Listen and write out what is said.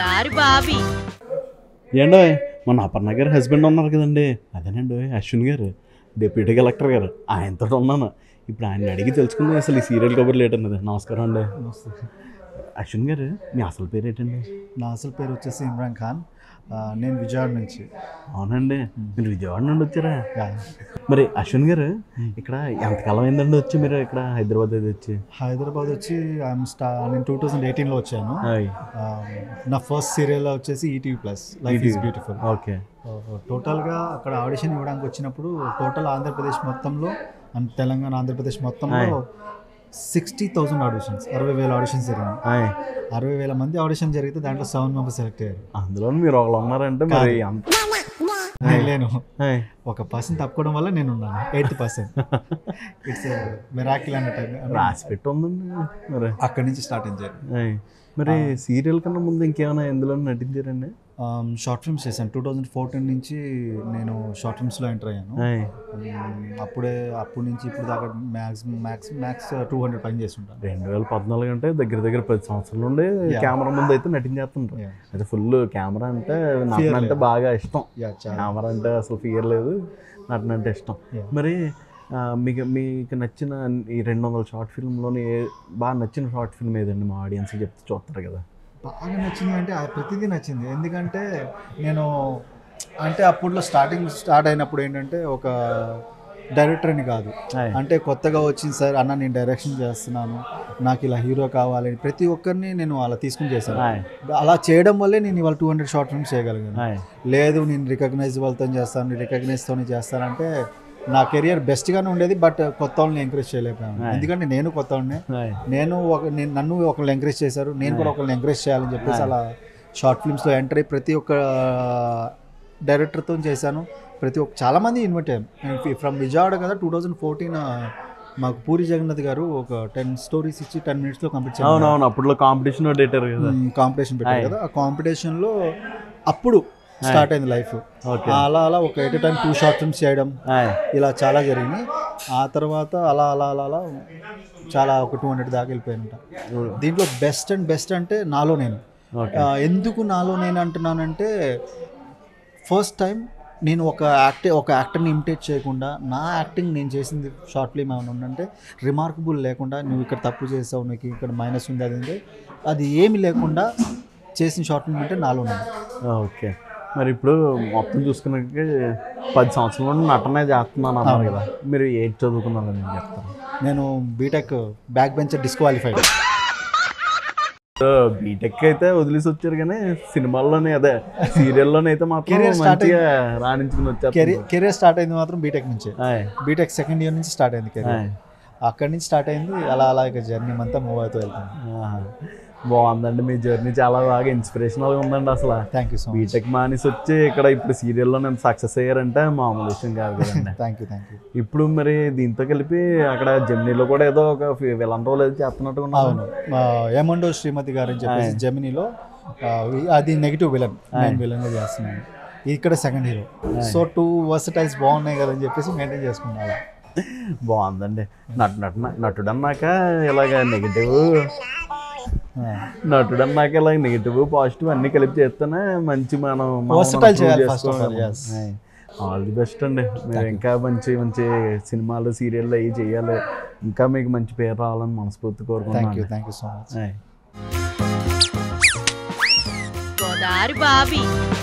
గోదారి బావి ఏండో మన అపర్ణ గారి హస్బెండ్ ఉన్నారు కదండి, అదేనండి అశ్విన్ గారు, డిప్యూటీ కలెక్టర్ గారు, ఆయనతో ఉన్నాను. ఇప్పుడు ఆయన అడిగి తెలుసుకుందాం అసలు ఈ సీరియల్ కబుర్లు ఏంటన్నది. నమస్కారం అండి. అశ్విన్ గారు, మీ అసలు పేరు ఏంటండి? నా అసలు పేరు వచ్చేసి ఇమ్రాన్ ఖాన్. నేను విజయవాడ నుంచి. అవునండి, మీరు విజయవాడ నుండి వచ్చారా? మరి అశ్విన్ గారు, ఇక్కడ ఎంతకాలం అయిందండి వచ్చి మీరు ఇక్కడ హైదరాబాద్ వచ్చి? హైదరాబాద్ వచ్చి నేను 2018లో వచ్చాను. నా ఫస్ట్ సీరియల్ వచ్చేసి ETV plus life is beautiful. Okay. టోటల్గా అక్కడ ఆడిషన్ ఇవ్వడానికి వచ్చినప్పుడు టోటల్ ఆంధ్రప్రదేశ్ మొత్తంలో అండ్ తెలంగాణ ఆంధ్రప్రదేశ్ మొత్తంలో 60,000 ఆడిషన్స్, 60,000 ఆడిషన్స్ జరిగినాయి. 60,000 మంది ఆడిషన్ జరిగితే దాంట్లో 7 మెంబర్స్ సెలెక్ట్ అయ్యారు. అందులో మీరు ఒకళ్ళు ఉన్నారంటే మరి లేను, ఒక పర్సన్ తప్పుకోవడం వల్ల నేను ఉన్నాను 8%. ఇట్స్ మిరాకిల్ అన్న టైం రాసి పెట్టి ఉందండి. మరి అక్కడి నుంచి స్టార్ట్ అయ్యారు. మరి సీరియల్ కన్నా ముందు ఇంకేమైనా ఎందులో నటించారండి? షార్ట్ ఫిల్మ్స్ చేశాను. 2014 నుంచి నేను షార్ట్ ఫిల్మ్స్లో ఎంటర్ అయ్యాను. అప్పటి నుంచి ఇప్పుడు దాకా మ్యాక్స్ 200 పని చేస్తుంటాను. 2014 అంటే దగ్గర దగ్గర 10 సంవత్సరాల నుండి కెమెరా ముందు అయితే నటించేస్తుంటారు. అయితే ఫుల్ కెమెరా అంటే నటన అంటే బాగా ఇష్టం. కెమెరా అంటే అసలు ఫియర్ లేదు, నటన అంటే ఇష్టం. మరి మీకు నచ్చిన ఈ 200 షార్ట్ ఫిల్మ్లోని బాగా నచ్చిన షార్ట్ ఫిల్మ్ ఏదండి? మా ఆడియన్స్ చెప్తే చూస్తారు కదా. బాగా నచ్చింది అంటే ప్రతిదీ నచ్చింది. ఎందుకంటే నేను అంటే అప్పట్లో స్టార్ట్ అయినప్పుడు ఏంటంటే ఒక డైరెక్టర్ అని కాదు, అంటే కొత్తగా వచ్చింది సార్ అన్న నేను డైరెక్షన్ చేస్తున్నాను, నాకు ఇలా హీరో కావాలని ప్రతి ఒక్కరిని నేను అలా తీసుకుని చేశాను. అలా చేయడం వల్లే నేను ఇవాళ 200 షార్ట్ ఫిల్మ్స్ చేయగలిగాను. లేదు నేను రికగ్నైజబుల్తో చేస్తాను, రికగ్నైజ్తోనే చేస్తానంటే నా కెరియర్ బెస్ట్గానే ఉండేది. బట్ కొత్త వాళ్ళని ఎంకరేజ్ చేయలేకపోయాను. ఎందుకంటే నేను కొత్త వాళ్ళని, నన్ను ఒకళ్ళు ఎంకరేజ్ చేశారు, నేను కూడా ఒకళ్ళని ఎంకరేజ్ చేయాలని చెప్పేసి అలా షార్ట్ ఫిల్మ్స్లో ఎంటర్ అయ్యి ప్రతి ఒక్క డైరెక్టర్తో చేశాను. చాలామంది ఇన్వైట్ అయ్యాను. ఫ్రమ్ విజయవాడ కదా 2014 మాకు పూరి జగన్నాథ్ గారు ఒక 10 స్టోరీస్ ఇచ్చి 10 minutesలో కంప్లీట్ చేశారు. అవునవును, అప్పుడు కాంపిటీషన్ పెట్టారు కదా. ఆ కాంపిటీషన్లో అప్పుడు స్టార్ట్ అయింది లైఫ్. అలా ఒక ఎట్ టైం 2 షార్ట్ ఫిల్మ్స్ చేయడం ఇలా చాలా జరిగినాయి. ఆ తర్వాత అలా చాలా ఒక 200 దాకా వెళ్ళిపోయానంట. దీంట్లో బెస్ట్ అంటే నాలో నేను. ఎందుకు నాలో నేను అంటున్నానంటే ఫస్ట్ టైం నేను ఒక యాక్టర్ని ఇమిటేట్ చేయకుండా నా యాక్టింగ్ నేను చేసింది షార్ట్ ఫిల్మ్ ఏమైనా ఉందంటే రిమార్కబుల్ లేకుండా, నువ్వు ఇక్కడ తప్పు చేసావు, నీకు ఇక్కడ మైనస్ ఉంది, అది ఏమి లేకుండా చేసిన షార్ట్ ఫిల్మ్ అంటే నాలో నేను. ఓకే. మరి ఇప్పుడు మొత్తం చూసుకున్నాక 10 సంవత్సరాల నుండి నటనే చేస్తున్నాను అన్నారు కదా, మీరు ఏది చదువుకున్నారని నేను చెప్తాను. నేను BTech back bencher disqualified. BTech అయితే వదిలేసి వచ్చారు, కానీ సినిమాల్లోనే అదే సీరియల్లోనే అయితే మాత్రం మంచిగా రాణించుకుని వచ్చారు. కెరీర్ స్టార్ట్ అయింది మాత్రం బీటెక్ నుంచే. బీటెక్ సెకండ్ ఇయర్ నుంచి స్టార్ట్ అయింది కెరీర్. అక్కడి నుంచి స్టార్ట్ అయింది. అలా ఇక జర్నీ అంతా మూవ్ అవుతూ వెళ్తాను. బాగుందండి మీ జర్నీ, చాలా బాగా ఇన్స్పిరేషనల్గా ఉందండి అసలు. Thank you so much. BTech మానేసి వచ్చి ఇక్కడ ఇప్పుడు సీరియల్లో నేను సక్సెస్ అయ్యారంటే మామూలు విషయం కాదు కదండి. Thank you. ఇప్పుడు మరి దీంతో కలిపి అక్కడ జెమినీలో కూడా ఏదో ఒక విలన్ రోల్ ఏదో చేస్తున్నట్టుగా ఉన్నాను. అవును, ఏమండో శ్రీమతి గారు అని చెప్పేసి జెమినీలో అది నెగిటివ్ విలన్, నేను విలన్గా చేస్తున్నాను. ఇక్కడ సెకండ్ హీరో. సో 2 వర్సటైల్స్ బాగున్నాయి కదని చెప్పేసి మెయింటైన్ చేసుకున్నాను. బాగుందండి. నటుడు అన్నాక ఇలాగ నెగిటివ్ పాజిటివ్ అన్ని కలిపి చేస్తేనే మంచి మనం ఆల్ ది బెస్ట్ అండి. మీరు ఇంకా మంచి సినిమాలు సీరియల్లో అవి చేయాలి, ఇంకా మీకు మంచి పేరు రావాలని మనస్ఫూర్తి కోరుకుంటున్నాను. Thank you so much. Godari బావి.